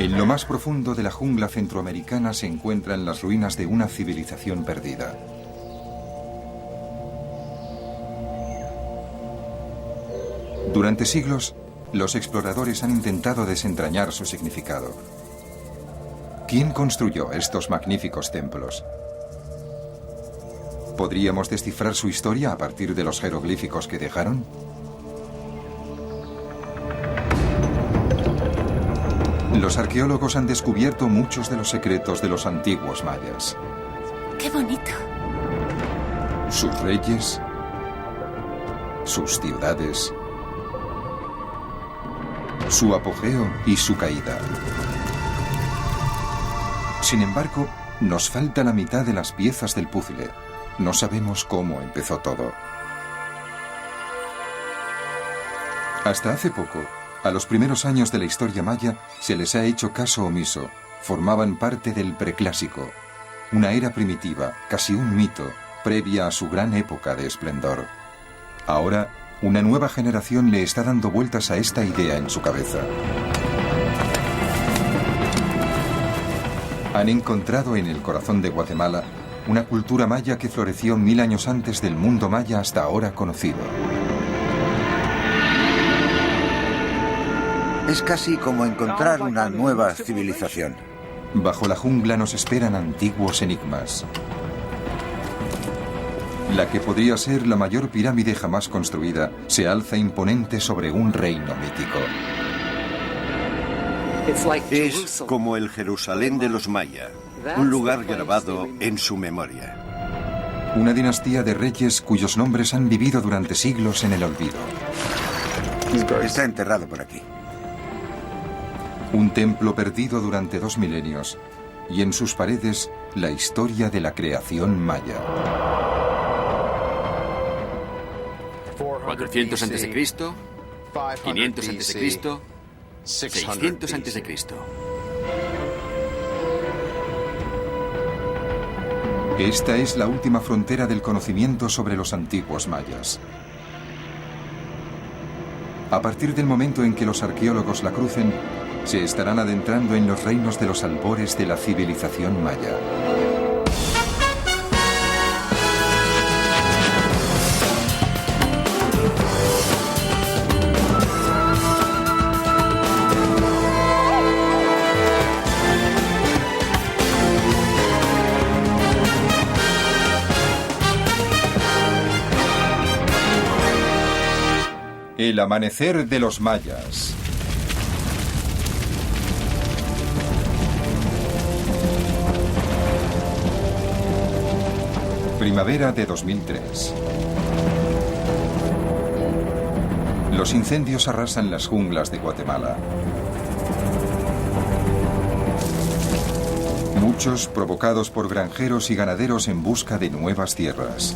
En lo más profundo de la jungla centroamericana se encuentran las ruinas de una civilización perdida. Durante siglos, los exploradores han intentado desentrañar su significado. ¿Quién construyó estos magníficos templos? ¿Podríamos descifrar su historia a partir de los jeroglíficos que dejaron? Los arqueólogos han descubierto muchos de los secretos de los antiguos mayas. ¡Qué bonito! Sus reyes, sus ciudades, su apogeo y su caída. Sin embargo, nos falta la mitad de las piezas del puzzle. No sabemos cómo empezó todo. Hasta hace poco, a los primeros años de la historia maya se les ha hecho caso omiso. Formaban parte del preclásico, una era primitiva, casi un mito, previa a su gran época de esplendor. Ahora, una nueva generación le está dando vueltas a esta idea en su cabeza. Han encontrado en el corazón de Guatemala una cultura maya que floreció 1000 años antes del mundo maya hasta ahora conocido. Es casi como encontrar una nueva civilización. Bajo la jungla nos esperan antiguos enigmas. La que podría ser la mayor pirámide jamás construida se alza imponente sobre un reino mítico. Es como el Jerusalén de los mayas, un lugar grabado en su memoria. Una dinastía de reyes cuyos nombres han vivido durante siglos en el olvido. Está enterrado por aquí. Un templo perdido durante 2 milenios y en sus paredes la historia de la creación maya. 400 a.C., 500 a.C., 600 a.C. Esta es la última frontera del conocimiento sobre los antiguos mayas. A partir del momento en que los arqueólogos la crucen, se estarán adentrando en los reinos de los albores de la civilización maya. El amanecer de los mayas. Primavera de 2003. Los incendios arrasan las junglas de Guatemala. Muchos provocados por granjeros y ganaderos en busca de nuevas tierras.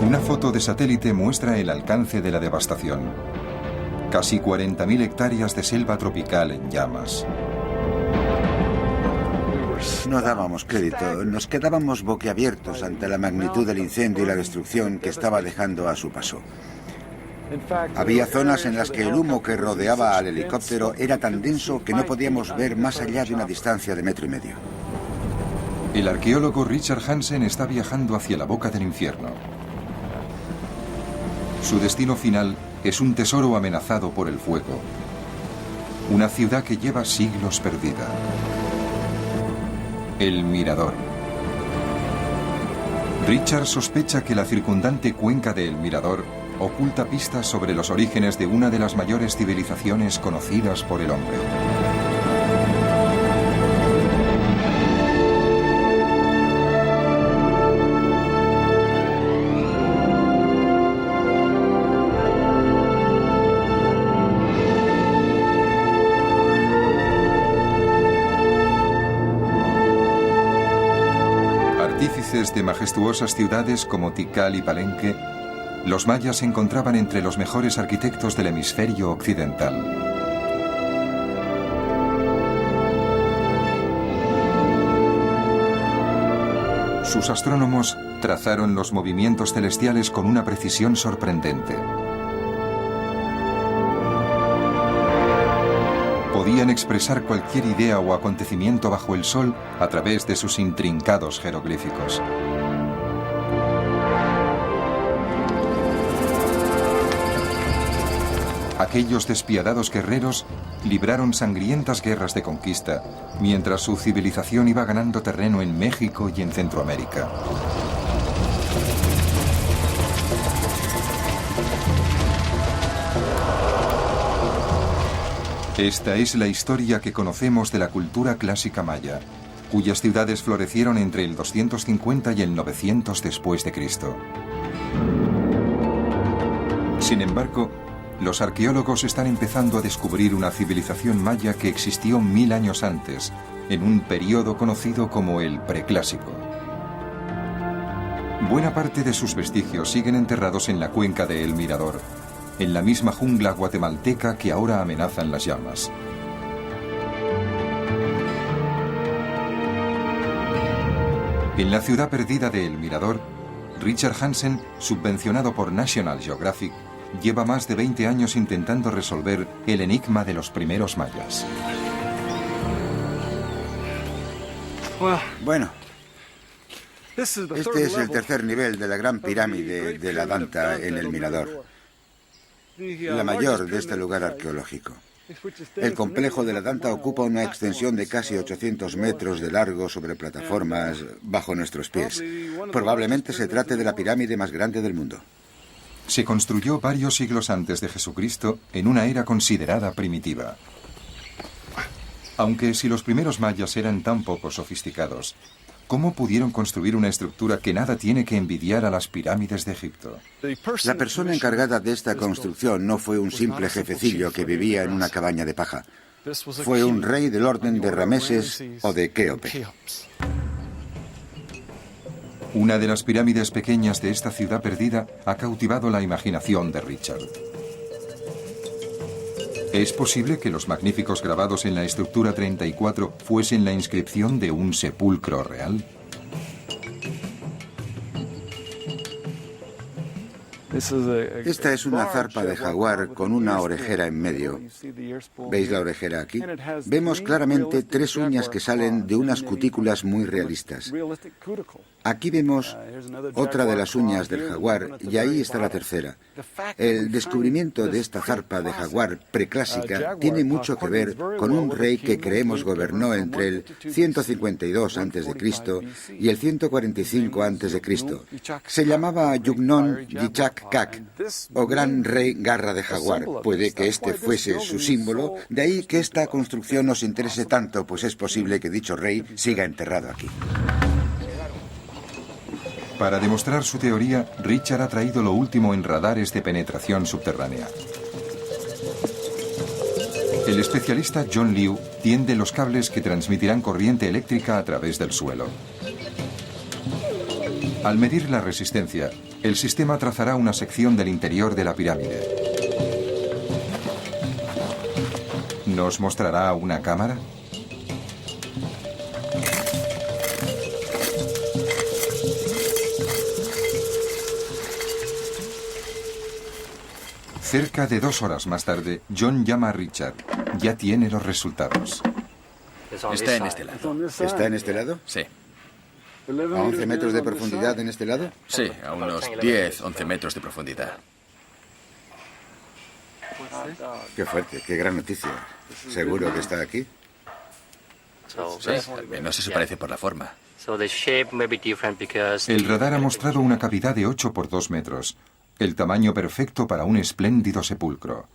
Una foto de satélite muestra el alcance de la devastación. Casi 40.000 hectáreas de selva tropical en llamas. No dábamos crédito, nos quedábamos boquiabiertos ante la magnitud del incendio y la destrucción que estaba dejando a su paso. Había zonas en las que el humo que rodeaba al helicóptero era tan denso que no podíamos ver más allá de una distancia de 1,5 metros. El arqueólogo Richard Hansen está viajando hacia la boca del infierno. Su destino final es un tesoro amenazado por el fuego. Una ciudad que lleva siglos perdida. El Mirador. Richard sospecha que la circundante cuenca de El Mirador oculta pistas sobre los orígenes de una de las mayores civilizaciones conocidas por el hombre. De majestuosas ciudades como Tikal y Palenque, los mayas se encontraban entre los mejores arquitectos del hemisferio occidental. Sus astrónomos trazaron los movimientos celestiales con una precisión sorprendente. Podían expresar cualquier idea o acontecimiento bajo el sol a través de sus intrincados jeroglíficos. Aquellos despiadados guerreros libraron sangrientas guerras de conquista, mientras su civilización iba ganando terreno en México y en Centroamérica. Esta es la historia que conocemos de la cultura clásica maya, cuyas ciudades florecieron entre el 250 y el 900 después de Cristo. Sin embargo, los arqueólogos están empezando a descubrir una civilización maya que existió 1000 años antes, en un periodo conocido como el Preclásico. Buena parte de sus vestigios siguen enterrados en la cuenca de El Mirador, en la misma jungla guatemalteca que ahora amenazan las llamas. En la ciudad perdida de El Mirador, Richard Hansen, subvencionado por National Geographic, lleva más de 20 años intentando resolver el enigma de los primeros mayas. Bueno, este es el tercer nivel de la gran pirámide de la Danta en El Mirador, la mayor de este lugar arqueológico. El complejo de la Danta ocupa una extensión de casi 800 metros de largo sobre plataformas bajo nuestros pies. Probablemente se trate de la pirámide más grande del mundo. Se construyó varios siglos antes de Jesucristo en una era considerada primitiva. Aunque si los primeros mayas eran tan poco sofisticados, ¿cómo pudieron construir una estructura que nada tiene que envidiar a las pirámides de Egipto? La persona encargada de esta construcción no fue un simple jefecillo que vivía en una cabaña de paja. Fue un rey del orden de Rameses o de Kéope. Una de las pirámides pequeñas de esta ciudad perdida ha cautivado la imaginación de Richard. ¿Es posible que los magníficos grabados en la estructura 34 fuesen la inscripción de un sepulcro real? Esta es una zarpa de jaguar con una orejera en medio. ¿Veis la orejera aquí? Vemos claramente 3 uñas que salen de unas cutículas muy realistas. Aquí vemos otra de las uñas del jaguar y ahí está la tercera. El descubrimiento de esta zarpa de jaguar preclásica tiene mucho que ver con un rey que creemos gobernó entre el 152 a.C. y el 145 a.C. Se llamaba Yugnon Yichak Kak, o Gran Rey Garra de Jaguar. Puede que este fuese su símbolo, de ahí que esta construcción nos interese tanto, pues es posible que dicho rey siga enterrado aquí. Para demostrar su teoría, Richard ha traído lo último en radares de penetración subterránea. El especialista John Liu tiende los cables que transmitirán corriente eléctrica a través del suelo. Al medir la resistencia, el sistema trazará una sección del interior de la pirámide. ¿Nos mostrará una cámara? Cerca de 2 horas más tarde, John llama a Richard. Ya tiene los resultados. Está en este lado. ¿Está en este lado? Sí. ¿A 11 metros de profundidad en este lado? Sí, a unos 10, 11 metros de profundidad. Qué fuerte, qué gran noticia. ¿Seguro que está aquí? Sí, al menos eso parece por la forma. El radar ha mostrado una cavidad de 8 por 2 metros. El tamaño perfecto para un espléndido sepulcro.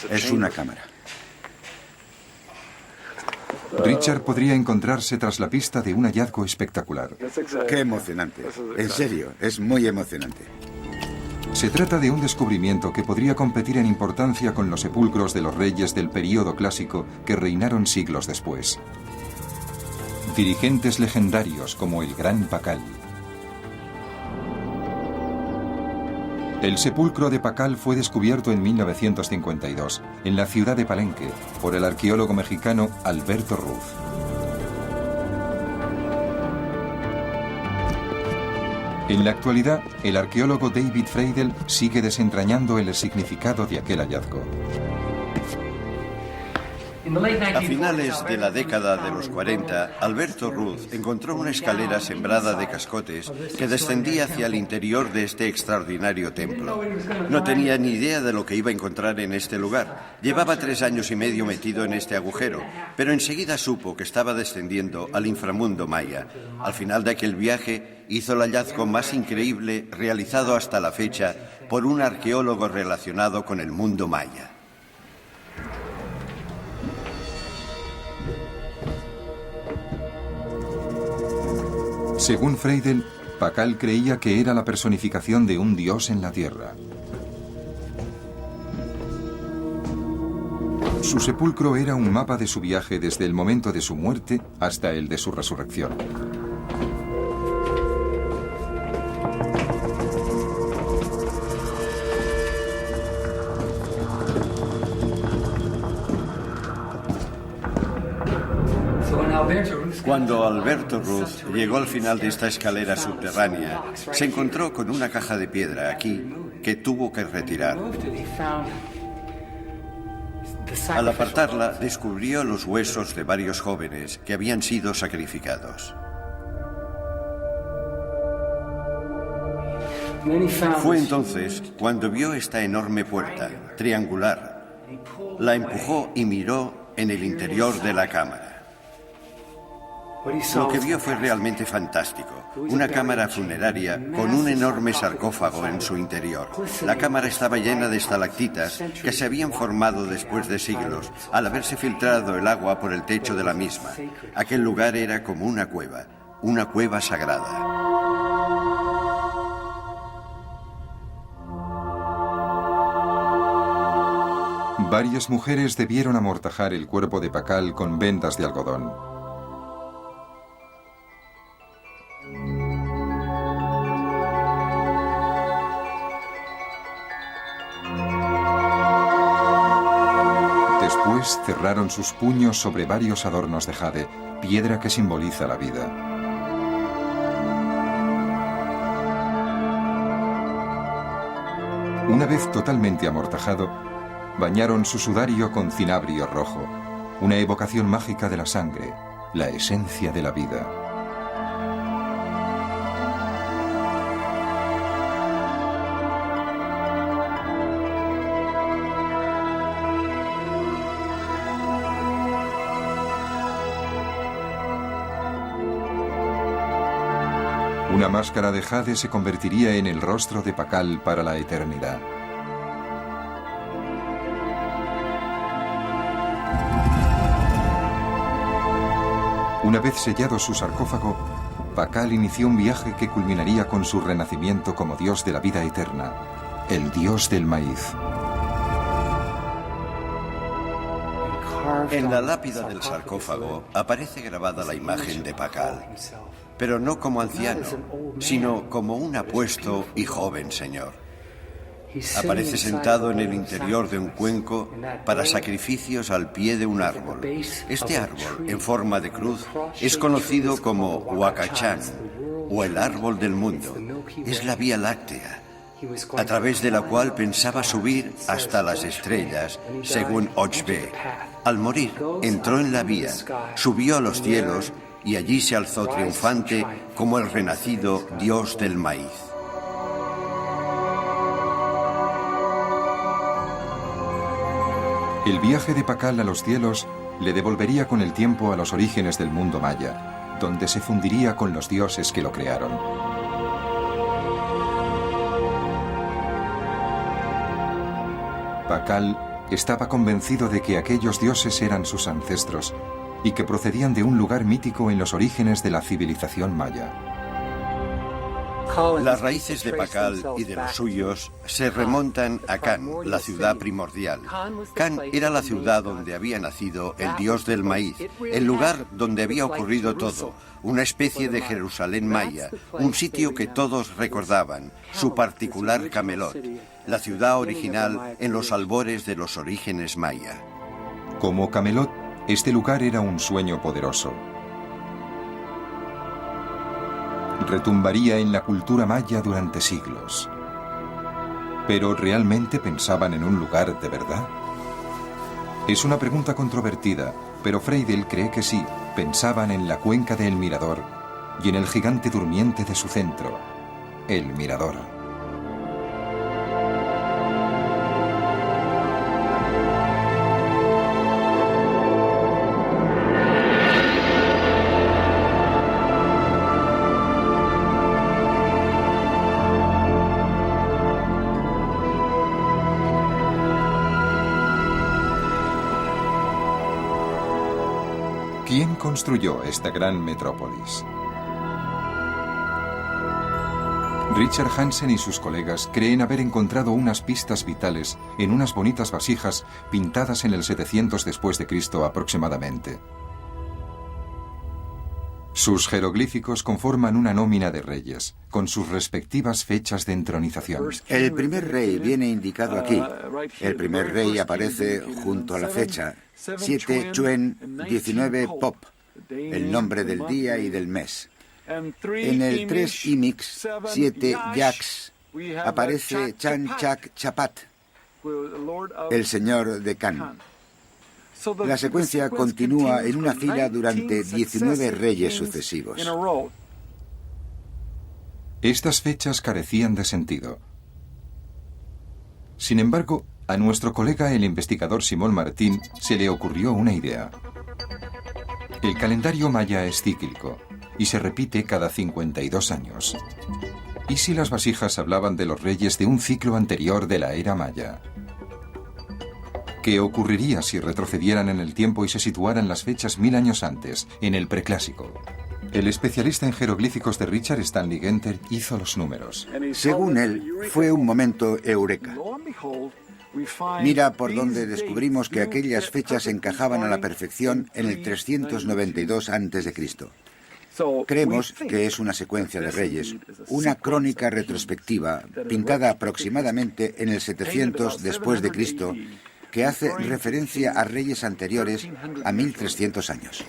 Es una cámara. Richard podría encontrarse tras la pista de un hallazgo espectacular. Qué emocionante. En serio, es muy emocionante. Se trata de un descubrimiento que podría competir en importancia con los sepulcros de los reyes del período clásico que reinaron siglos después. Dirigentes legendarios como el Gran Pakal. El sepulcro de Pakal fue descubierto en 1952, en la ciudad de Palenque, por el arqueólogo mexicano Alberto Ruz. En la actualidad, el arqueólogo David Freidel sigue desentrañando el significado de aquel hallazgo. A finales de la década de los 40, Alberto Ruz encontró una escalera sembrada de cascotes que descendía hacia el interior de este extraordinario templo. No tenía ni idea de lo que iba a encontrar en este lugar. Llevaba 3 años y medio metido en este agujero, pero enseguida supo que estaba descendiendo al inframundo maya. Al final de aquel viaje, hizo el hallazgo más increíble realizado hasta la fecha por un arqueólogo relacionado con el mundo maya. Según Freidel, Pakal creía que era la personificación de un dios en la tierra. Su sepulcro era un mapa de su viaje desde el momento de su muerte hasta el de su resurrección. Cuando Alberto Ruz llegó al final de esta escalera subterránea, se encontró con una caja de piedra aquí que tuvo que retirar. Al apartarla, descubrió los huesos de varios jóvenes que habían sido sacrificados. Fue entonces cuando vio esta enorme puerta, triangular. La empujó y miró en el interior de la cámara. Lo que vio fue realmente fantástico. Una cámara funeraria con un enorme sarcófago en su interior. La cámara estaba llena de estalactitas que se habían formado después de siglos al haberse filtrado el agua por el techo de la misma. Aquel lugar era como una cueva sagrada. Varias mujeres debieron amortajar el cuerpo de Pakal con vendas de algodón. Después cerraron sus puños sobre varios adornos de jade, piedra que simboliza la vida. Una vez totalmente amortajado, bañaron su sudario con cinabrio rojo, una evocación mágica de la sangre, la esencia de la vida. Una máscara de jade se convertiría en el rostro de Pakal para la eternidad. Una vez sellado su sarcófago, Pakal inició un viaje que culminaría con su renacimiento como dios de la vida eterna, el dios del maíz. En la lápida del sarcófago aparece grabada la imagen de Pakal, pero no como anciano, sino como un apuesto y joven señor. Aparece sentado en el interior de un cuenco para sacrificios al pie de un árbol. Este árbol, en forma de cruz, es conocido como Huacachán, o el árbol del mundo. Es la Vía Láctea, a través de la cual pensaba subir hasta las estrellas, según Ochbe. Al morir, entró en la vía, subió a los cielos y allí se alzó triunfante como el renacido dios del maíz. El viaje de Pakal a los cielos le devolvería con el tiempo a los orígenes del mundo maya, donde se fundiría con los dioses que lo crearon. Pakal estaba convencido de que aquellos dioses eran sus ancestros y que procedían de un lugar mítico en los orígenes de la civilización maya. Las raíces de Pakal y de los suyos se remontan a Can, la ciudad primordial. Can era la ciudad donde había nacido el dios del maíz, el lugar donde había ocurrido todo, una especie de Jerusalén maya, un sitio que todos recordaban, su particular Camelot, la ciudad original en los albores de los orígenes maya. Como Camelot, este lugar era un sueño poderoso. retumbaría en la cultura maya durante siglos. ¿Pero realmente pensaban en un lugar de verdad? Es una pregunta controvertida, pero Freidel cree que sí, pensaban en la cuenca de El Mirador y en el gigante durmiente de su centro, El Mirador. ¿Quién construyó esta gran metrópolis? Richard Hansen y sus colegas creen haber encontrado unas pistas vitales en unas bonitas vasijas pintadas en el 700 después de Cristo aproximadamente. Sus jeroglíficos conforman una nómina de reyes, con sus respectivas fechas de entronización. El primer rey viene indicado aquí. El primer rey aparece junto a la fecha 7 Chuen 19 Pop, el nombre del día y del mes. En el 3 Imix 7 Yax aparece Chan Chak Chapat, el señor de Can. La secuencia continúa en una fila durante 19 reyes sucesivos. Estas fechas carecían de sentido. Sin embargo, a nuestro colega el investigador Simón Martín se le ocurrió una idea. El calendario maya es cíclico y se repite cada 52 años. ¿Y si las vasijas hablaban de los reyes de un ciclo anterior de la era maya? ¿Qué ocurriría si retrocedieran en el tiempo y se situaran las fechas 1000 años antes, en el preclásico? El especialista en jeroglíficos de Richard Stanley Genter hizo los números. Según él, fue un momento eureka. Mira por donde descubrimos que aquellas fechas encajaban a la perfección en el 392 a.C. Creemos que es una secuencia de reyes, una crónica retrospectiva pintada aproximadamente en el 700 después de Cristo, que hace referencia a reyes anteriores a 1300 años.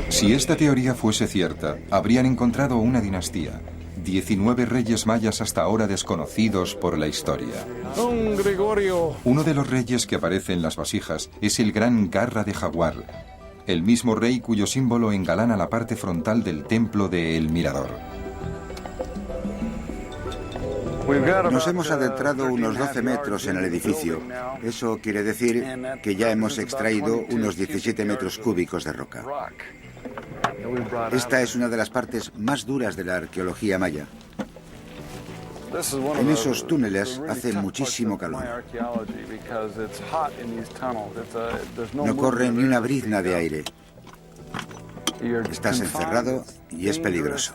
Si esta teoría fuese cierta, habrían encontrado una dinastía. 19 reyes mayas hasta ahora desconocidos por la historia. Don Gregorio. Uno de los reyes que aparece en las vasijas es el gran Garra de Jaguar, el mismo rey cuyo símbolo engalana la parte frontal del templo de El Mirador. Nos hemos adentrado unos 12 metros en el edificio. Eso quiere decir que ya hemos extraído unos 17 metros cúbicos de roca. Esta es una de las partes más duras de la arqueología maya. En esos túneles hace muchísimo calor. No corre ni una brizna de aire. Estás encerrado y es peligroso.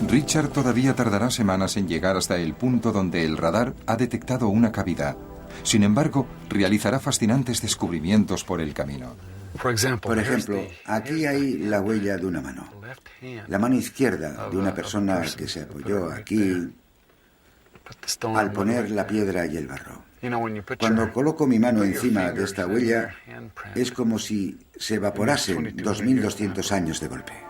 Richard todavía tardará semanas en llegar hasta el punto donde el radar ha detectado una cavidad. Sin embargo, realizará fascinantes descubrimientos por el camino. Por ejemplo, aquí hay la huella de una mano. La mano izquierda de una persona que se apoyó aquí al poner la piedra y el barro. Cuando coloco mi mano encima de esta huella, es como si se evaporasen 2200 años de golpe.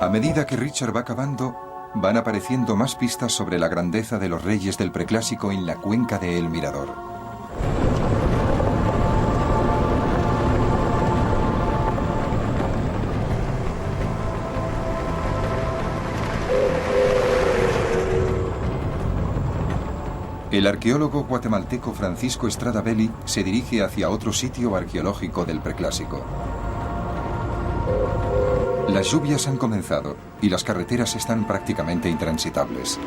A medida que Richard va cavando, van apareciendo más pistas sobre la grandeza de los reyes del preclásico en la cuenca de El Mirador. El arqueólogo guatemalteco Francisco Estrada Belli se dirige hacia otro sitio arqueológico del preclásico. Las lluvias han comenzado y las carreteras están prácticamente intransitables.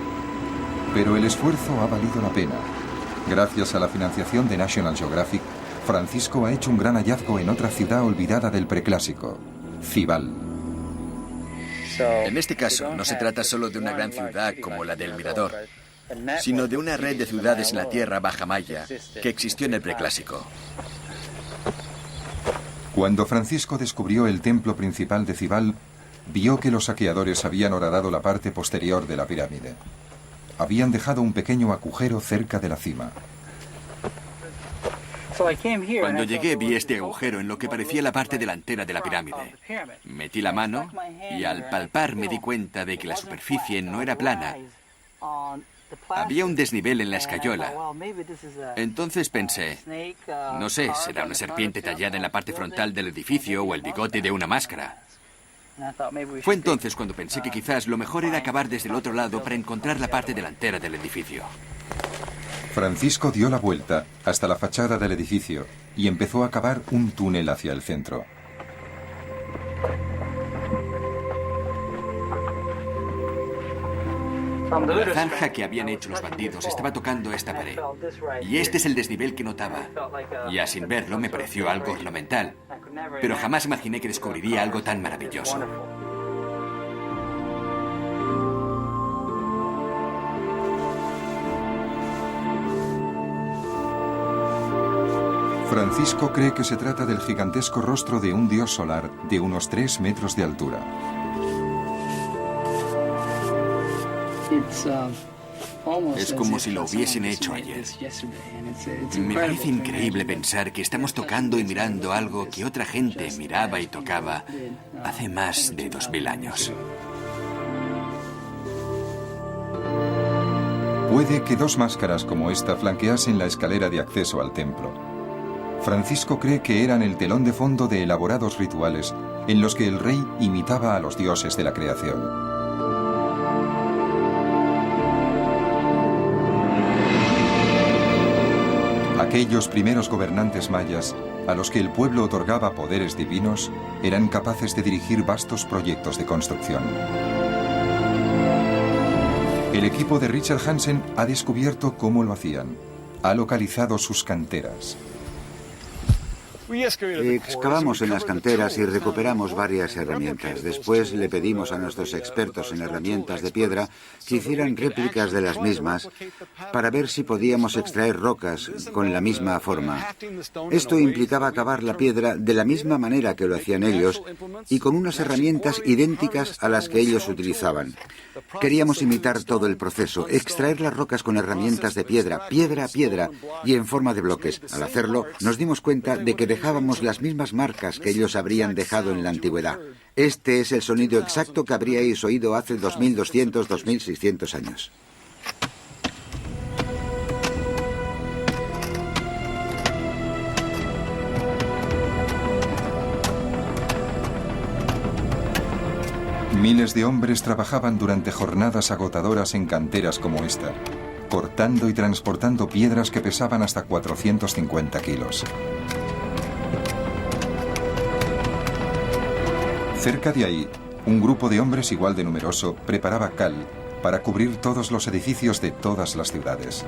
Pero el esfuerzo ha valido la pena. Gracias a la financiación de National Geographic, Francisco ha hecho un gran hallazgo en otra ciudad olvidada del preclásico, Cibal. En este caso, no se trata solo de una gran ciudad como la del Mirador, sino de una red de ciudades en la tierra baja maya que existió en el preclásico. Cuando Francisco descubrió el templo principal de Cibal, vio que los saqueadores habían horadado la parte posterior de la pirámide. Habían dejado un pequeño agujero cerca de la cima. Cuando llegué vi este agujero en lo que parecía la parte delantera de la pirámide. Metí la mano y al palpar me di cuenta de que la superficie no era plana. Había un desnivel en la escayola. Entonces pensé, no sé, será una serpiente tallada en la parte frontal del edificio o el bigote de una máscara. Fue entonces cuando pensé que quizás lo mejor era cavar desde el otro lado para encontrar la parte delantera del edificio. Francisco dio la vuelta hasta la fachada del edificio y empezó a cavar un túnel hacia el centro. La zanja que habían hecho los bandidos estaba tocando esta pared. Y este es el desnivel que notaba. Ya sin verlo me pareció algo ornamental. Pero jamás imaginé que descubriría algo tan maravilloso. Francisco cree que se trata del gigantesco rostro de un dios solar de unos 3 metros de altura. Es como si lo hubiesen hecho ayer. Me parece increíble pensar que estamos tocando y mirando algo que otra gente miraba y tocaba hace más de 2000 años. Puede que 2 máscaras como esta flanqueasen la escalera de acceso al templo. Francisco cree que eran el telón de fondo de elaborados rituales en los que el rey imitaba a los dioses de la creación. Aquellos primeros gobernantes mayas, a los que el pueblo otorgaba poderes divinos, eran capaces de dirigir vastos proyectos de construcción. El equipo de Richard Hansen ha descubierto cómo lo hacían. Ha localizado sus canteras. Excavamos en las canteras y recuperamos varias herramientas. Después le pedimos a nuestros expertos en herramientas de piedra que hicieran réplicas de las mismas para ver si podíamos extraer rocas con la misma forma. Esto implicaba cavar la piedra de la misma manera que lo hacían ellos y con unas herramientas idénticas a las que ellos utilizaban. Queríamos imitar todo el proceso, extraer las rocas con herramientas de piedra, piedra a piedra y en forma de bloques. Al hacerlo, nos dimos cuenta de que dejábamos las mismas marcas que ellos habrían dejado en la antigüedad. Este es el sonido exacto que habríais oído hace 2200, 2600 años. Miles de hombres trabajaban durante jornadas agotadoras en canteras como esta, cortando y transportando piedras que pesaban hasta 450 kilos. Cerca de ahí, un grupo de hombres igual de numeroso preparaba cal para cubrir todos los edificios de todas las ciudades.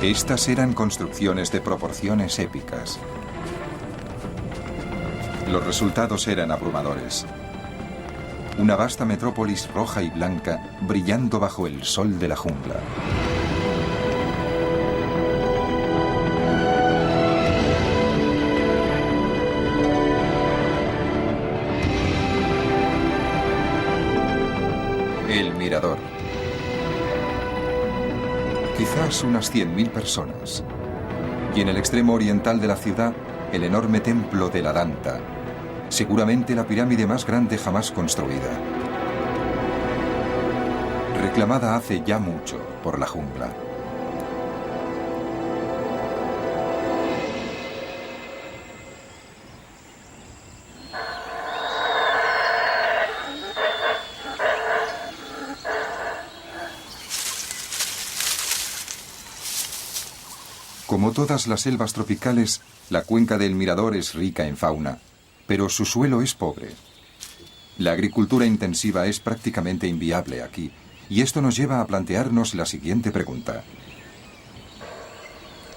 Estas eran construcciones de proporciones épicas. Los resultados eran abrumadores. Una vasta metrópolis roja y blanca brillando bajo el sol de la jungla. El Mirador. Quizás unas 100.000 personas. Y en el extremo oriental de la ciudad, el enorme templo de la Danta, seguramente la pirámide más grande jamás construida. Reclamada hace ya mucho por la jungla. Como todas las selvas tropicales, la cuenca del Mirador es rica en fauna, pero su suelo es pobre. La agricultura intensiva es prácticamente inviable aquí, y esto nos lleva a plantearnos la siguiente pregunta.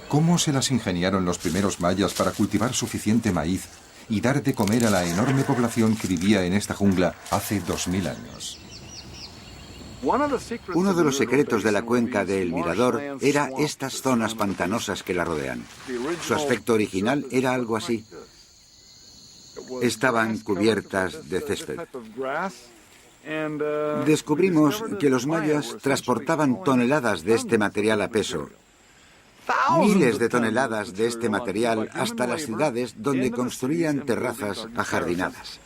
¿Cómo se las ingeniaron los primeros mayas para cultivar suficiente maíz y dar de comer a la enorme población que vivía en esta jungla hace 2000 años? Uno de los secretos de la cuenca de El Mirador era estas zonas pantanosas que la rodean. Su aspecto original era algo así. Estaban cubiertas de césped. Descubrimos que los mayas transportaban toneladas de este material a peso. Miles de toneladas de este material hasta las ciudades donde construían terrazas ajardinadas.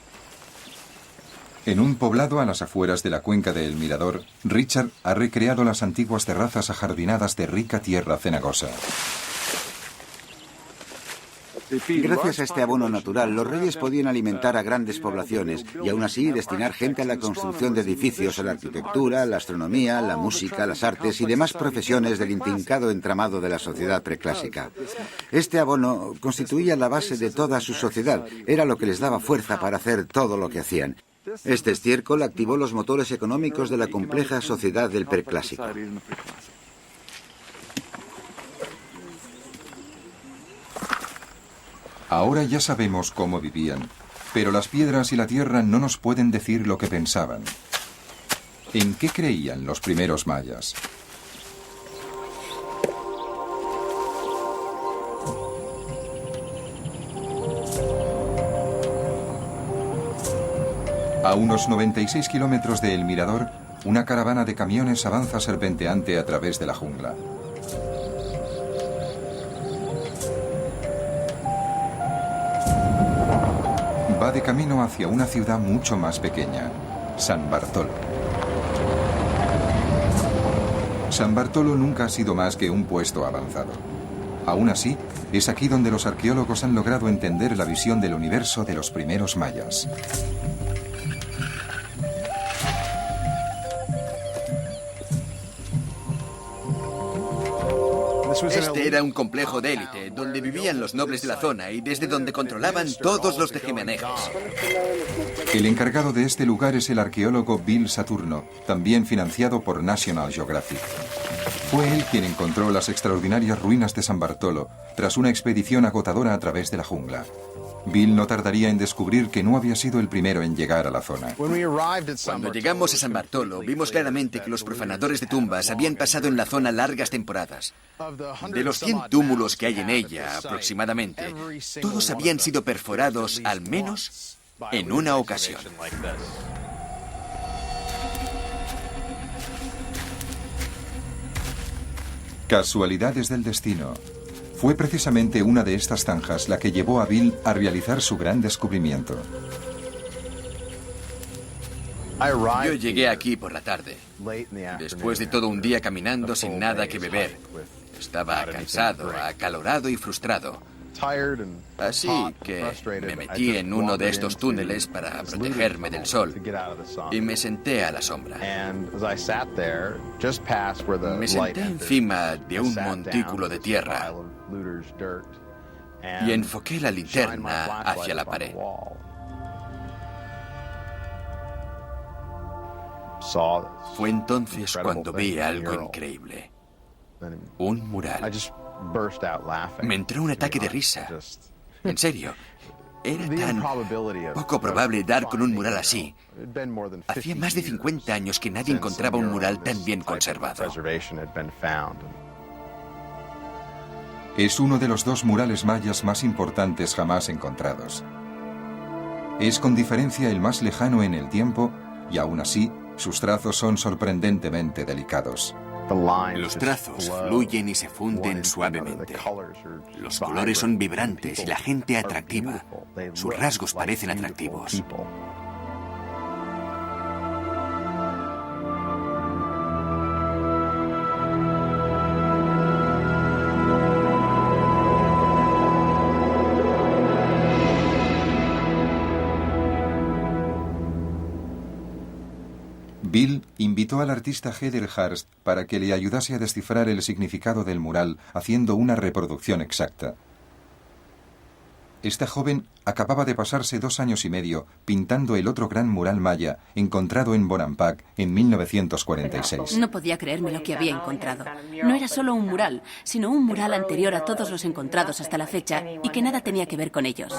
En un poblado a las afueras de la cuenca de El Mirador, Richard ha recreado las antiguas terrazas ajardinadas de rica tierra cenagosa. Gracias a este abono natural, los reyes podían alimentar a grandes poblaciones y aún así destinar gente a la construcción de edificios, a la arquitectura, la astronomía, la música, las artes y demás profesiones del intrincado entramado de la sociedad preclásica. Este abono constituía la base de toda su sociedad, era lo que les daba fuerza para hacer todo lo que hacían. Este estiércol activó los motores económicos de la compleja sociedad del preclásico. Ahora ya sabemos cómo vivían, pero las piedras y la tierra no nos pueden decir lo que pensaban. ¿En qué creían los primeros mayas? A unos 96 kilómetros de El Mirador, una caravana de camiones avanza serpenteante a través de la jungla. Va de camino hacia una ciudad mucho más pequeña, San Bartolo. San Bartolo nunca ha sido más que un puesto avanzado. Aún así, es aquí donde los arqueólogos han logrado entender la visión del universo de los primeros mayas. Este era un complejo de élite, donde vivían los nobles de la zona y desde donde controlaban todos los tejimanejes. El encargado de este lugar es el arqueólogo Bill Saturno, también financiado por National Geographic. Fue él quien encontró las extraordinarias ruinas de San Bartolo, tras una expedición agotadora a través de la jungla. Bill no tardaría en descubrir que no había sido el primero en llegar a la zona. Cuando llegamos a San Bartolo, vimos claramente que los profanadores de tumbas habían pasado en la zona largas temporadas. De los 100 túmulos que hay en ella, aproximadamente, todos habían sido perforados al menos en una ocasión. Casualidades del destino. Fue precisamente una de estas zanjas la que llevó a Bill a realizar su gran descubrimiento. Yo llegué aquí por la tarde, después de todo un día caminando sin nada que beber. Estaba cansado, acalorado y frustrado. Así que me metí en uno de estos túneles para protegerme del sol y me senté a la sombra. Me senté encima de un montículo de tierra y enfoqué la linterna hacia la pared. Fue entonces cuando vi algo increíble. Un mural. Me entró un ataque de risa. En serio, era tan poco probable dar con un mural así. Hacía más de 50 años que nadie encontraba un mural tan bien conservado. Es uno de los 2 murales mayas más importantes jamás encontrados. Es con diferencia el más lejano en el tiempo y aún así sus trazos son sorprendentemente delicados. Los trazos fluyen y se funden suavemente. Los colores son vibrantes y la gente atractiva. Sus rasgos parecen atractivos. Bill invitó al artista Heather Hurst para que le ayudase a descifrar el significado del mural haciendo una reproducción exacta. Esta joven acababa de pasarse 2 años y medio pintando el otro gran mural maya encontrado en Bonampak en 1946. No podía creerme lo que había encontrado. No era solo un mural, sino un mural anterior a todos los encontrados hasta la fecha y que nada tenía que ver con ellos.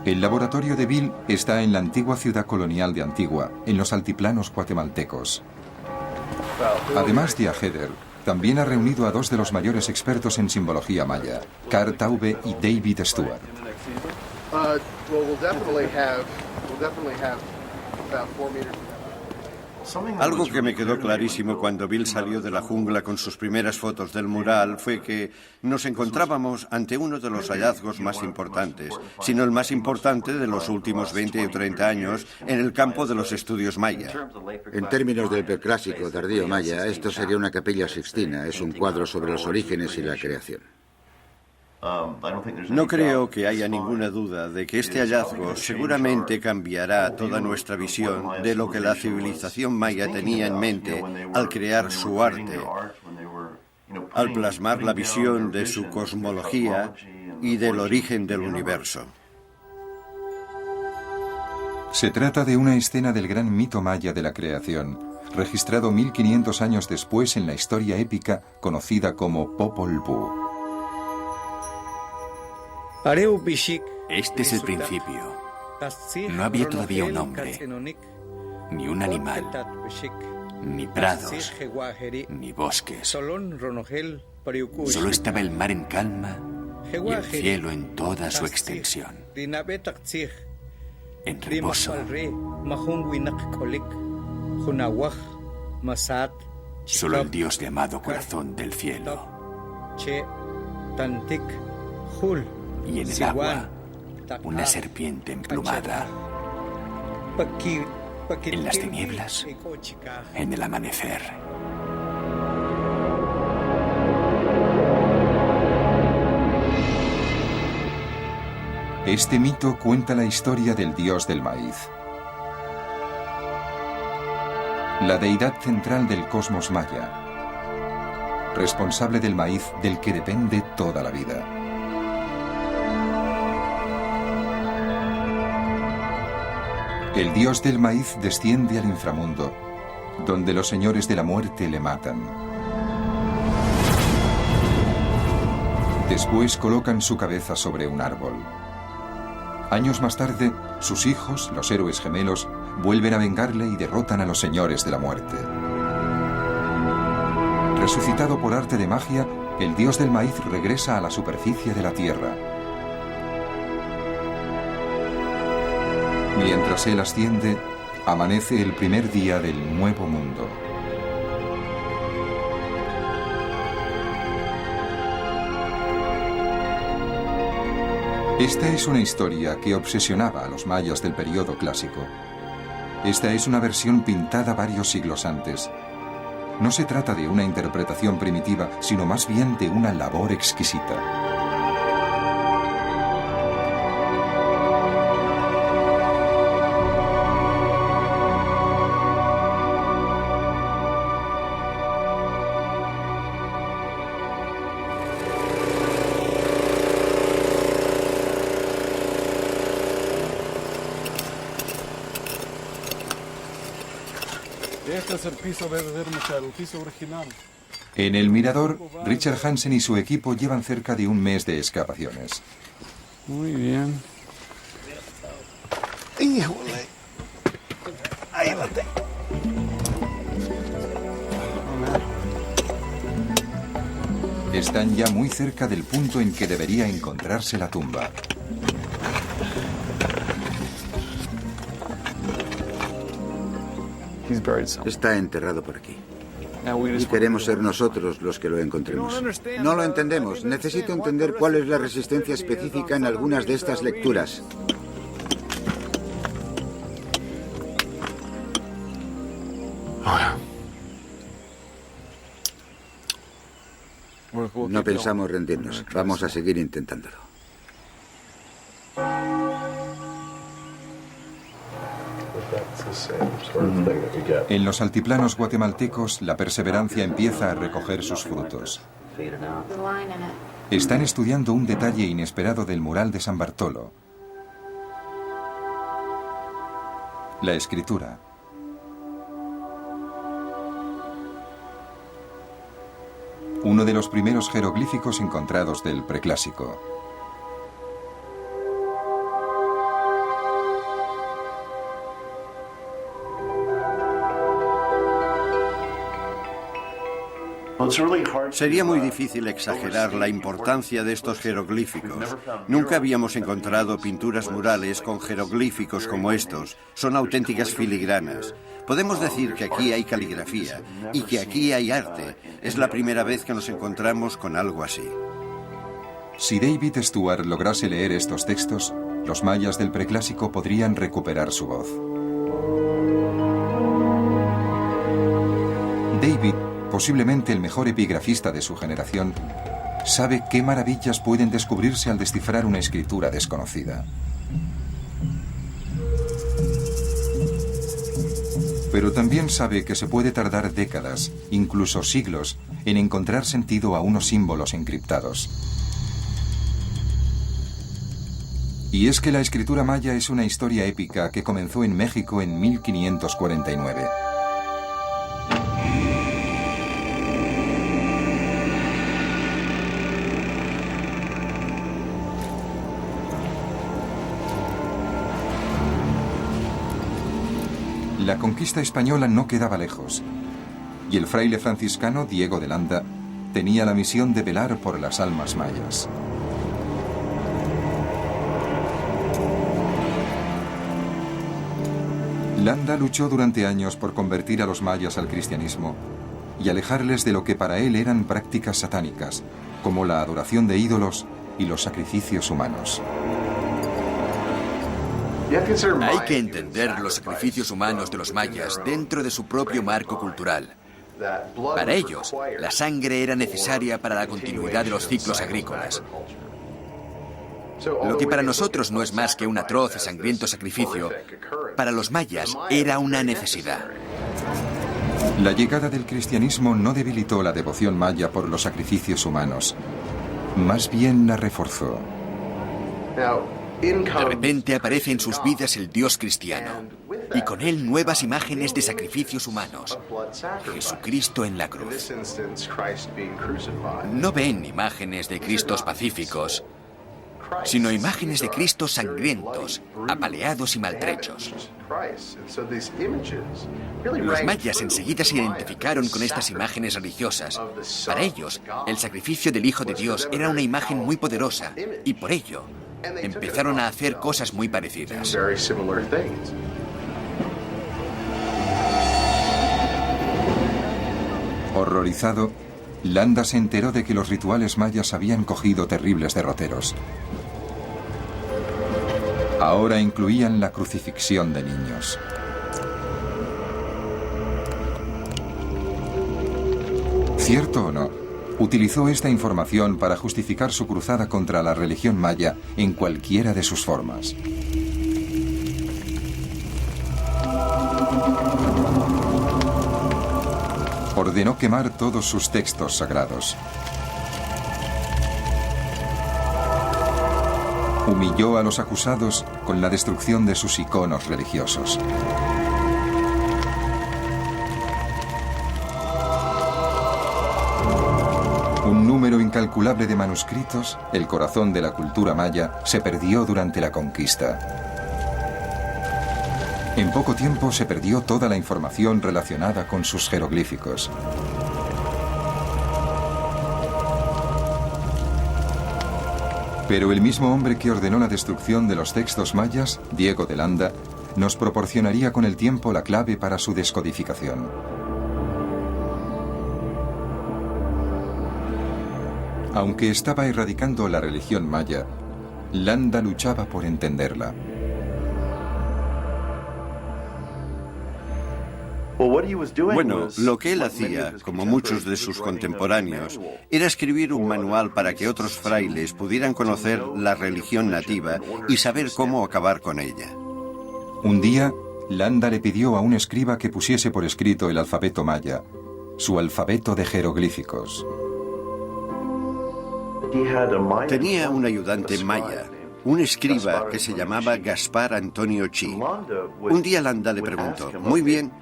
El laboratorio de Bill está en la antigua ciudad colonial de Antigua, en los altiplanos guatemaltecos. Además de a Heather, también ha reunido a dos de los mayores expertos en simbología maya, Carl Taube y David Stewart. Algo que me quedó clarísimo cuando Bill salió de la jungla con sus primeras fotos del mural fue que nos encontrábamos ante uno de los hallazgos más importantes, sino el más importante de los últimos 20 o 30 años en el campo de los estudios maya. En términos del preclásico tardío maya, esto sería una capilla sixtina. Es un cuadro sobre los orígenes y la creación. No creo que haya ninguna duda de que este hallazgo seguramente cambiará toda nuestra visión de lo que la civilización maya tenía en mente al crear su arte, al plasmar la visión de su cosmología y del origen del universo. Se trata de una escena del gran mito maya de la creación, registrado 1500 años después en la historia épica conocida como Popol Vuh. Este es el principio. No había todavía un hombre, ni un animal, ni prados, ni bosques. Solo estaba el mar en calma y el cielo en toda su extensión, en reposo. Solo el Dios llamado Corazón del Cielo. Y en el agua, una serpiente emplumada. En las tinieblas, en el amanecer. Este mito cuenta la historia del dios del maíz, la deidad central del cosmos maya, responsable del maíz del que depende toda la vida. El dios del maíz desciende al inframundo, donde los señores de la muerte le matan. Después colocan su cabeza sobre un árbol. Años más tarde, sus hijos, los héroes gemelos, vuelven a vengarle y derrotan a los señores de la muerte. Resucitado por arte de magia, el dios del maíz regresa a la superficie de la tierra. Mientras él asciende, amanece el primer día del nuevo mundo. Esta es una historia que obsesionaba a los mayas del periodo clásico. Esta es una versión pintada varios siglos antes. No se trata de una interpretación primitiva, sino más bien de una labor exquisita. Este es el piso verdadero, el piso original. En el mirador, Richard Hansen y su equipo llevan cerca de un mes de excavaciones. Muy bien. ¡Híjole! Ahí la tengo. Están ya muy cerca del punto en que debería encontrarse la tumba. Está enterrado por aquí. Y queremos ser nosotros los que lo encontremos. No lo entendemos. Necesito entender cuál es la resistencia específica en algunas de estas lecturas. No pensamos rendirnos. Vamos a seguir intentándolo. En los altiplanos guatemaltecos, la perseverancia empieza a recoger sus frutos. Están estudiando un detalle inesperado del mural de San Bartolo. La escritura. Uno de los primeros jeroglíficos encontrados del preclásico. Sería muy difícil exagerar la importancia de estos jeroglíficos. Nunca habíamos encontrado pinturas murales con jeroglíficos como estos. Son auténticas filigranas. Podemos decir que aquí hay caligrafía y que aquí hay arte. Es la primera vez que nos encontramos con algo así. Si David Stuart lograse leer estos textos, los mayas del preclásico podrían recuperar su voz. David, posiblemente el mejor epigrafista de su generación, sabe qué maravillas pueden descubrirse al descifrar una escritura desconocida. Pero también sabe que se puede tardar décadas, incluso siglos, en encontrar sentido a unos símbolos encriptados. Y es que la escritura maya es una historia épica que comenzó en México en 1549. La conquista española no quedaba lejos, y el fraile franciscano Diego de Landa tenía la misión de velar por las almas mayas. Landa luchó durante años por convertir a los mayas al cristianismo y alejarles de lo que para él eran prácticas satánicas, como la adoración de ídolos y los sacrificios humanos. Hay que entender los sacrificios humanos de los mayas dentro de su propio marco cultural. Para ellos, la sangre era necesaria para la continuidad de los ciclos agrícolas. Lo que para nosotros no es más que un atroz y sangriento sacrificio, para los mayas era una necesidad. La llegada del cristianismo no debilitó la devoción maya por los sacrificios humanos, más bien la reforzó. De repente aparece en sus vidas el Dios cristiano, y con él nuevas imágenes de sacrificios humanos. Jesucristo en la cruz. No ven imágenes de Cristos pacíficos, sino imágenes de Cristos sangrientos, apaleados y maltrechos. Los mayas enseguida se identificaron con estas imágenes religiosas. Para ellos, el sacrificio del Hijo de Dios era una imagen muy poderosa, y por ello, empezaron a hacer cosas muy parecidas. Horrorizado, Landa se enteró de que los rituales mayas habían cogido terribles derroteros. Ahora incluían la crucifixión de niños. ¿Cierto o no? Utilizó esta información para justificar su cruzada contra la religión maya en cualquiera de sus formas. Ordenó quemar todos sus textos sagrados. Humilló a los acusados con la destrucción de sus iconos religiosos. Un número incalculable de manuscritos, el corazón de la cultura maya, se perdió durante la conquista. En poco tiempo se perdió toda la información relacionada con sus jeroglíficos. Pero el mismo hombre que ordenó la destrucción de los textos mayas, Diego de Landa, nos proporcionaría con el tiempo la clave para su descodificación. Aunque estaba erradicando la religión maya, Landa luchaba por entenderla. Bueno, lo que él hacía, como muchos de sus contemporáneos, era escribir un manual para que otros frailes pudieran conocer la religión nativa y saber cómo acabar con ella. Un día, Landa le pidió a un escriba que pusiese por escrito el alfabeto maya, su alfabeto de jeroglíficos. Tenía un ayudante maya, un escriba que se llamaba Gaspar Antonio Chi. Un día Landa le preguntó, muy bien,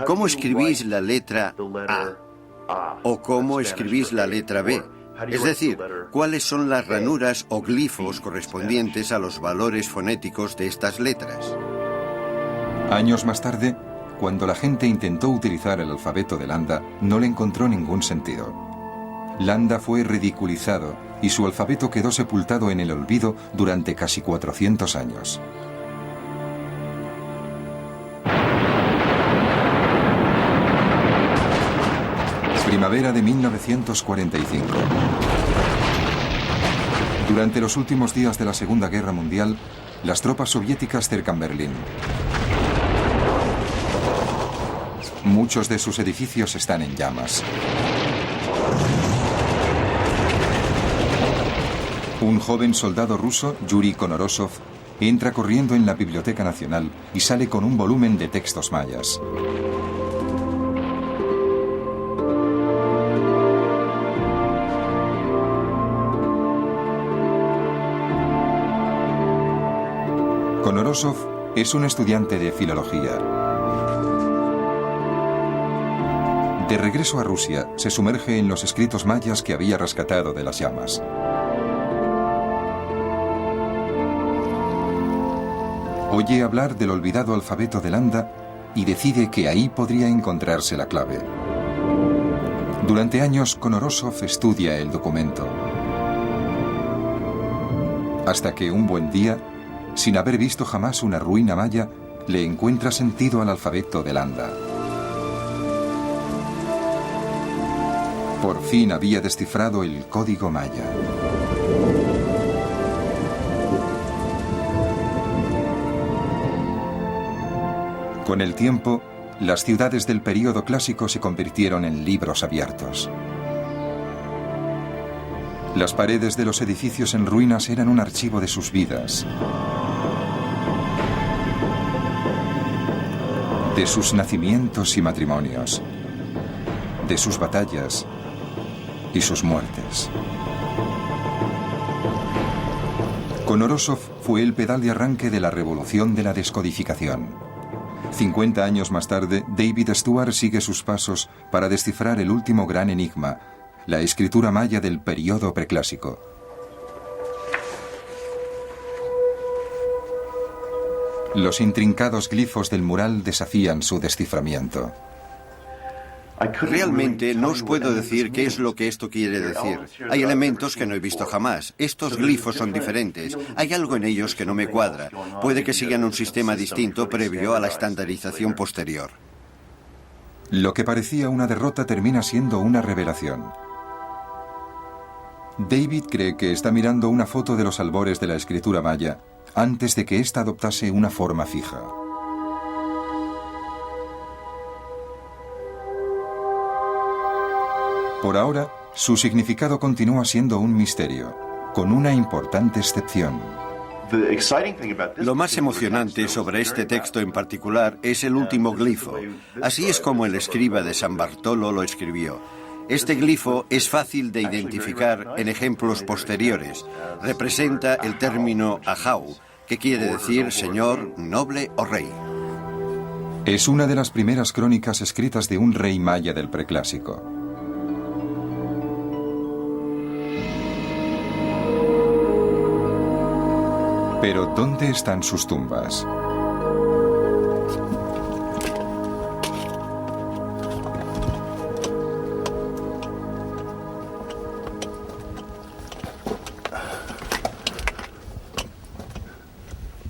¿cómo escribís la letra A? ¿O cómo escribís la letra B? Es decir, ¿cuáles son las ranuras o glifos correspondientes a los valores fonéticos de estas letras? Años más tarde, cuando la gente intentó utilizar el alfabeto de Landa, no le encontró ningún sentido. Landa fue ridiculizado y su alfabeto quedó sepultado en el olvido durante casi 400 años. Primavera de 1945. Durante los últimos días de la Segunda Guerra Mundial, las tropas soviéticas cercan Berlín. Muchos de sus edificios están en llamas. Un joven soldado ruso, Yuri Konorosov, entra corriendo en la Biblioteca Nacional y sale con un volumen de textos mayas. Konorosov es un estudiante de filología. De regreso a Rusia, se sumerge en los escritos mayas que había rescatado de las llamas. Oye hablar del olvidado alfabeto de Landa y decide que ahí podría encontrarse la clave. Durante años, Konorosov estudia el documento. Hasta que un buen día, sin haber visto jamás una ruina maya, le encuentra sentido al alfabeto de Landa. Por fin había descifrado el código maya. Con el tiempo, las ciudades del período clásico se convirtieron en libros abiertos. Las paredes de los edificios en ruinas eran un archivo de sus vidas, de sus nacimientos y matrimonios, de sus batallas y sus muertes. Konorosov fue el pedal de arranque de la revolución de la descodificación. 50 años más tarde, David Stuart sigue sus pasos para descifrar el último gran enigma, la escritura maya del período preclásico. Los intrincados glifos del mural desafían su desciframiento. Realmente no os puedo decir qué es lo que esto quiere decir. Hay elementos que no he visto jamás. Estos glifos son diferentes. Hay algo en ellos que no me cuadra. Puede que sigan un sistema distinto previo a la estandarización posterior. Lo que parecía una derrota termina siendo una revelación. David cree que está mirando una foto de los albores de la escritura maya antes de que ésta adoptase una forma fija. Por ahora, su significado continúa siendo un misterio, con una importante excepción. Lo más emocionante sobre este texto en particular es el último glifo. Así es como el escriba de San Bartolo lo escribió. Este glifo es fácil de identificar en ejemplos posteriores. Representa el término ajau, que quiere decir señor, noble o rey. Es una de las primeras crónicas escritas de un rey maya del preclásico. Pero ¿dónde están sus tumbas?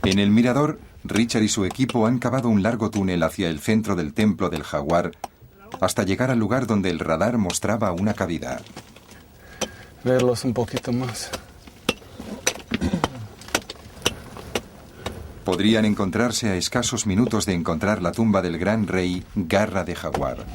En el mirador, Richard y su equipo han cavado un largo túnel hacia el centro del templo del jaguar hasta llegar al lugar donde el radar mostraba una cavidad. Verlos un poquito más. Podrían encontrarse a escasos minutos de encontrar la tumba del gran rey Garra de Jaguar.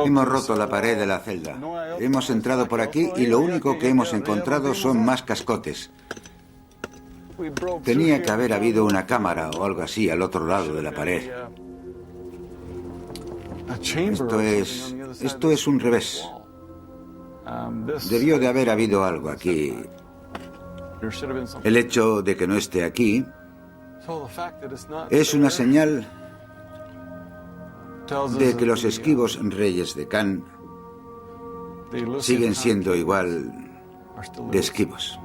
Hemos roto la pared de la celda. Hemos entrado por aquí y lo único que hemos encontrado son más cascotes. Tenía que haber habido una cámara o algo así al otro lado de la pared. Esto es un revés. Debió de haber habido algo aquí. El hecho de que no esté aquí es una señal de que los esquivos reyes de Kan siguen siendo igual de esquivos.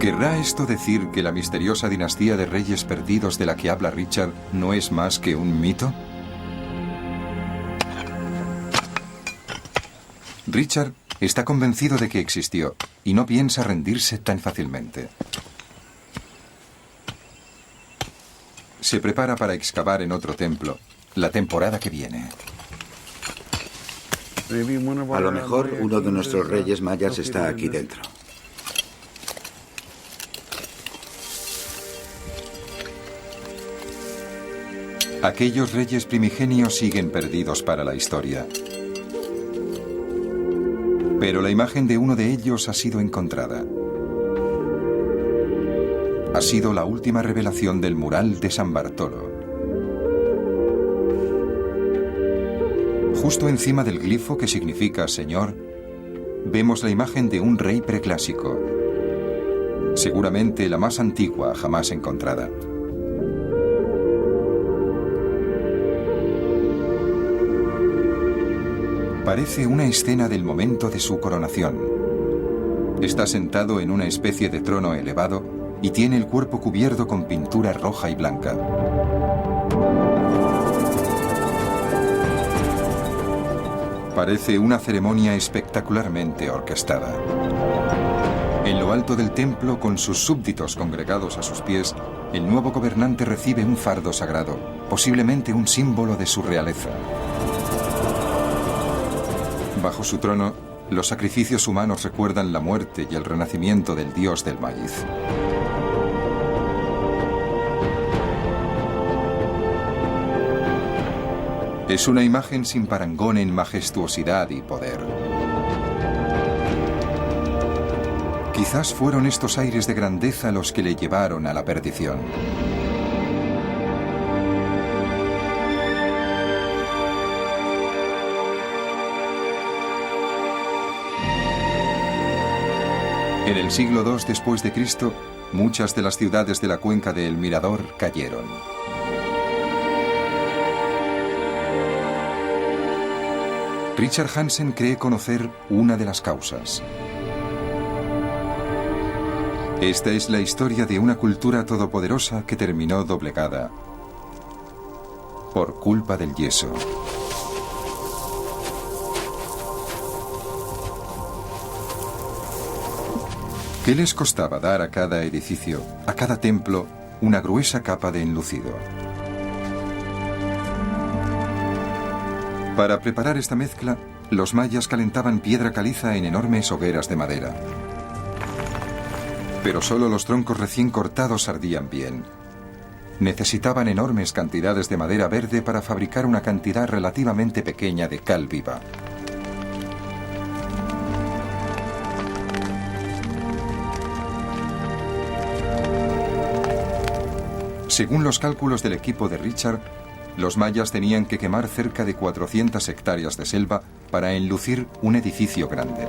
¿Querrá esto decir que la misteriosa dinastía de reyes perdidos de la que habla Richard no es más que un mito? Richard está convencido de que existió y no piensa rendirse tan fácilmente. Se prepara para excavar en otro templo la temporada que viene. A lo mejor uno de nuestros reyes mayas está aquí dentro. Aquellos reyes primigenios siguen perdidos para la historia. Pero la imagen de uno de ellos ha sido encontrada. Ha sido la última revelación del mural de San Bartolo. Justo encima del glifo que significa Señor, vemos la imagen de un rey preclásico. Seguramente la más antigua jamás encontrada. Parece una escena del momento de su coronación. Está sentado en una especie de trono elevado y tiene el cuerpo cubierto con pintura roja y blanca. Parece una ceremonia espectacularmente orquestada. En lo alto del templo, con sus súbditos congregados a sus pies, el nuevo gobernante recibe un fardo sagrado, posiblemente un símbolo de su realeza. Bajo su trono, los sacrificios humanos recuerdan la muerte y el renacimiento del dios del maíz. Es una imagen sin parangón en majestuosidad y poder. Quizás fueron estos aires de grandeza los que le llevaron a la perdición. En el siglo II después de Cristo, muchas de las ciudades de la cuenca de El Mirador cayeron. Richard Hansen cree conocer una de las causas. Esta es la historia de una cultura todopoderosa que terminó doblegada por culpa del yeso. ¿Qué les costaba dar a cada edificio, a cada templo, una gruesa capa de enlucido? Para preparar esta mezcla, los mayas calentaban piedra caliza en enormes hogueras de madera. Pero solo los troncos recién cortados ardían bien. Necesitaban enormes cantidades de madera verde para fabricar una cantidad relativamente pequeña de cal viva. Según los cálculos del equipo de Richard, los mayas tenían que quemar cerca de 400 hectáreas de selva para enlucir un edificio grande.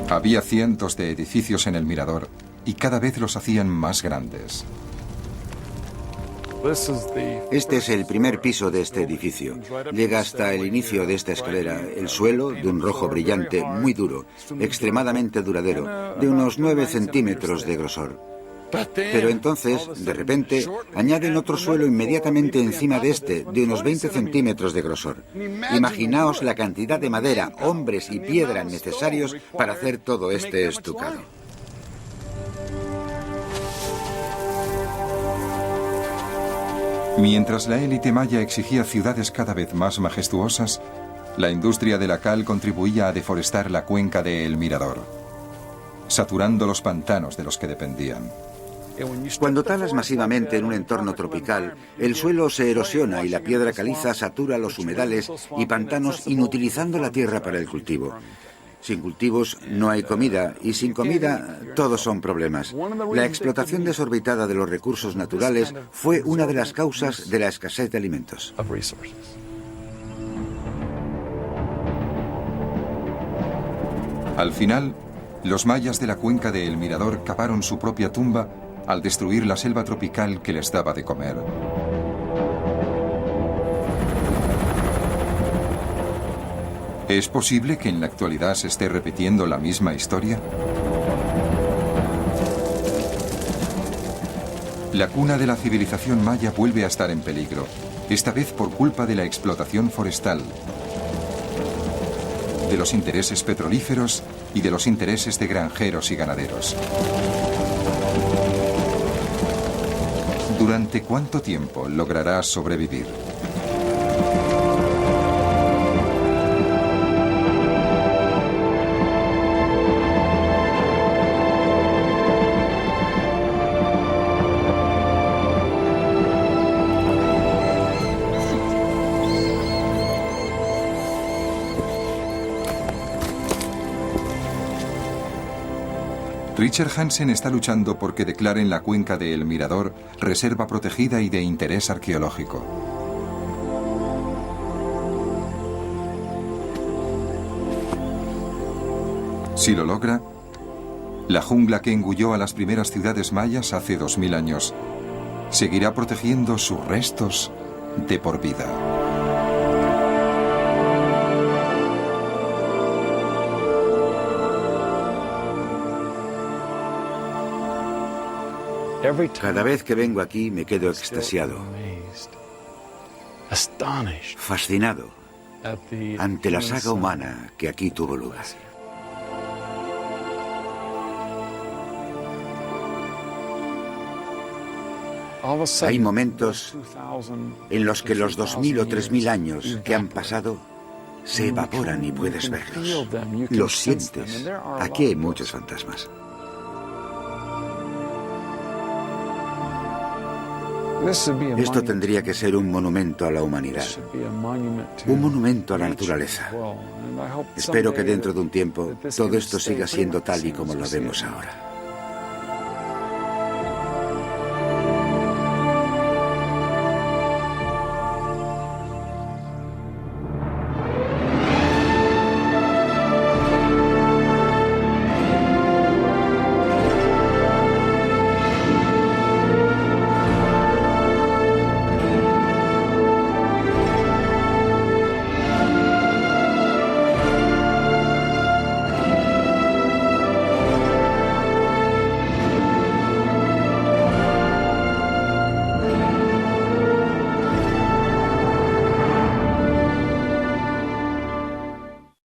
Había cientos de edificios en el mirador y cada vez los hacían más grandes. Este es el primer piso de este edificio. Llega hasta el inicio de esta escalera, el suelo de un rojo brillante muy duro, extremadamente duradero, de unos 9 centímetros de grosor. Pero entonces, de repente, añaden otro suelo inmediatamente encima de este, de unos 20 centímetros de grosor. Imaginaos la cantidad de madera, hombres y piedra necesarios para hacer todo este estucado. Mientras la élite maya exigía ciudades cada vez más majestuosas, la industria de la cal contribuía a deforestar la cuenca de El Mirador, saturando los pantanos de los que dependían. Cuando talas masivamente en un entorno tropical, el suelo se erosiona y la piedra caliza satura los humedales y pantanos, inutilizando la tierra para el cultivo. Sin cultivos no hay comida, y sin comida todos son problemas. La explotación desorbitada de los recursos naturales fue una de las causas de la escasez de alimentos. Al final, los mayas de la cuenca de El Mirador cavaron su propia tumba al destruir la selva tropical que les daba de comer. ¿Es posible que en la actualidad se esté repitiendo la misma historia? La cuna de la civilización maya vuelve a estar en peligro, esta vez por culpa de la explotación forestal, de los intereses petrolíferos y de los intereses de granjeros y ganaderos. ¿Durante cuánto tiempo logrará sobrevivir? Richard Hansen está luchando porque declaren la cuenca de El Mirador reserva protegida y de interés arqueológico. Si lo logra, la jungla que engulló a las primeras ciudades mayas hace 2000 años seguirá protegiendo sus restos de por vida. Cada vez que vengo aquí me quedo extasiado, fascinado ante la saga humana que aquí tuvo lugar. Hay momentos en los que los 2000 o 3000 años que han pasado se evaporan y puedes verlos. Los sientes. Aquí hay muchos fantasmas. Esto tendría que ser un monumento a la humanidad, un monumento a la naturaleza. Espero que dentro de un tiempo todo esto siga siendo tal y como lo vemos ahora.